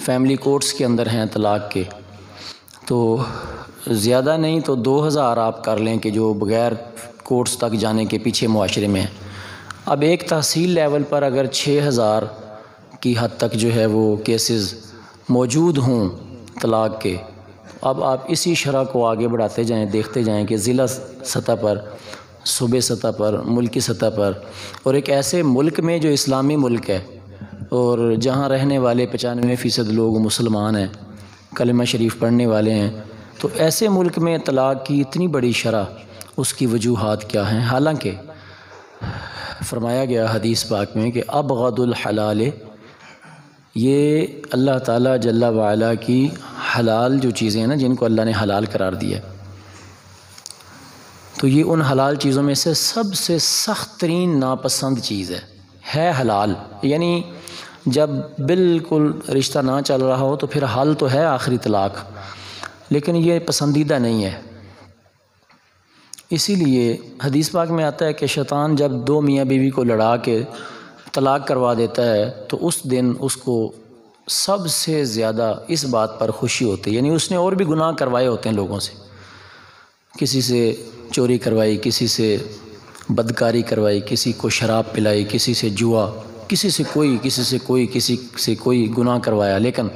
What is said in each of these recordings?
Family courts کے اندر ہیں طلاق کے، تو زیادہ نہیں تو 2000 آپ کر لیں کہ جو بغیر کورٹس تک جانے کے پیچھے معاشرے میں ہیں۔ اب ایک تحصیل لیول پر اگر 6000 کی حد تک جو ہے وہ کیسز موجود ہوں طلاق کے، اب آپ اسی شرح کو آگے بڑھاتے جائیں، دیکھتے جائیں کہ ضلع سطح پر، صوبے سطح پر، ملکی سطح پر، اور ایک ایسے ملک میں جو اسلامی ملک ہے اور جہاں رہنے والے 95% لوگ مسلمان ہیں، کلمہ شریف پڑھنے والے ہیں، تو ایسے ملک میں طلاق کی اتنی بڑی شرح، اس کی وجوہات کیا ہیں؟ حالانکہ فرمایا گیا حدیث پاک میں کہ ابغض الحلال، یہ اللہ تعالیٰ جل وعلا کی حلال جو چیزیں ہیں نا، جن کو اللہ نے حلال قرار دیا، تو یہ ان حلال چیزوں میں سے سب سے سخت ترین ناپسند چیز ہے حلال۔ یعنی جب بالکل رشتہ نہ چل رہا ہو تو پھر حل تو ہے آخری طلاق، لیکن یہ پسندیدہ نہیں ہے۔ اسی لیے حدیث پاک میں آتا ہے کہ شیطان جب دو میاں بیوی کو لڑا کے طلاق کروا دیتا ہے تو اس دن اس کو سب سے زیادہ اس بات پر خوشی ہوتی ہے، یعنی اس نے اور بھی گناہ کروائے ہوتے ہیں لوگوں سے، کسی سے چوری کروائی، کسی سے بدکاری کروائی، کسی کو شراب پلائی، کسی سے جوا، کسی سے کوئی گناہ کروایا، لیکن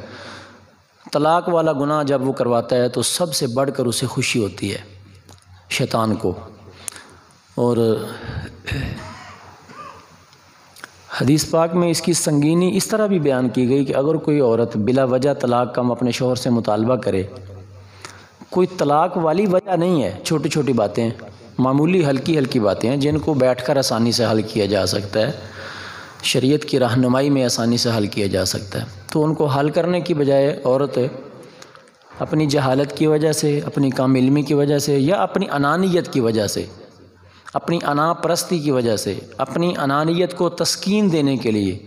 طلاق والا گناہ جب وہ کرواتا ہے تو سب سے بڑھ کر اسے خوشی ہوتی ہے شیطان کو۔ اور حدیث پاک میں اس کی سنگینی اس طرح بھی بیان کی گئی کہ اگر کوئی عورت بلا وجہ طلاق کا اپنے شوہر سے مطالبہ کرے، کوئی طلاق والی وجہ نہیں ہے، چھوٹی چھوٹی باتیں، معمولی ہلکی ہلکی باتیں ہیں جن کو بیٹھ کر آسانی سے حل کیا جا سکتا ہے، شریعت کی رہنمائی میں آسانی سے حل کیا جا سکتا ہے، تو ان کو حل کرنے کی بجائے عورت اپنی جہالت کی وجہ سے، اپنی کم علمی کی وجہ سے، یا اپنی انانیت کی وجہ سے، اپنی انا پرستی کی وجہ سے، اپنی انانیت کو تسکین دینے کے لیے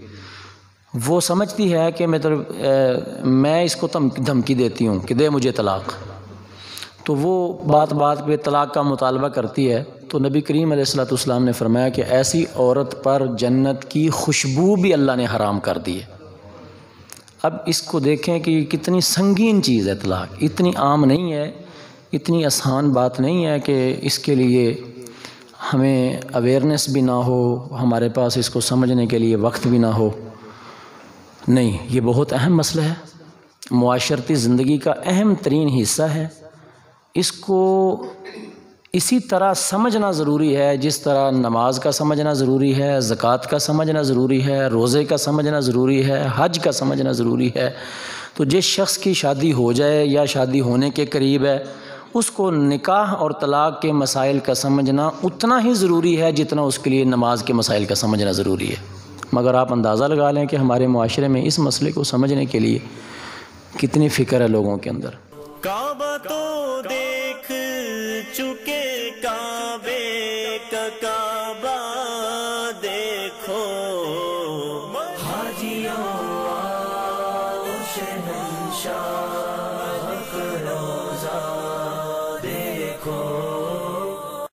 وہ سمجھتی ہے کہ میں اس کو دھمکی دیتی ہوں کہ دے مجھے طلاق، تو وہ بات بات پہ طلاق کا مطالبہ کرتی ہے، تو نبی کریم علیہ الصلوۃ والسلام نے فرمایا کہ ایسی عورت پر جنت کی خوشبو بھی اللہ نے حرام کر دی ہے۔ اب اس کو دیکھیں کہ یہ کتنی سنگین چیز ہے طلاق، اتنی عام نہیں ہے، اتنی آسان بات نہیں ہے کہ اس کے لیے ہمیں اویئرنیس بھی نہ ہو، ہمارے پاس اس کو سمجھنے کے لیے وقت بھی نہ ہو، نہیں، یہ بہت اہم مسئلہ ہے، معاشرتی زندگی کا اہم ترین حصہ ہے، اس کو اسی طرح سمجھنا ضروری ہے جس طرح نماز کا سمجھنا ضروری ہے، زکوٰۃ کا سمجھنا ضروری ہے، روزے کا سمجھنا ضروری ہے، حج کا سمجھنا ضروری ہے۔ تو جس شخص کی شادی ہو جائے یا شادی ہونے کے قریب ہے، اس کو نکاح اور طلاق کے مسائل کا سمجھنا اتنا ہی ضروری ہے جتنا اس کے لیے نماز کے مسائل کا سمجھنا ضروری ہے۔ مگر آپ اندازہ لگا لیں کہ ہمارے معاشرے میں اس مسئلے کو سمجھنے کے لیے کتنی فکر ہے لوگوں کے اندر۔ کعبہ تو دیکھ چکے، کعبے کا کعبہ دیکھو، حاجیوں آؤ شہنشاہ کا روضہ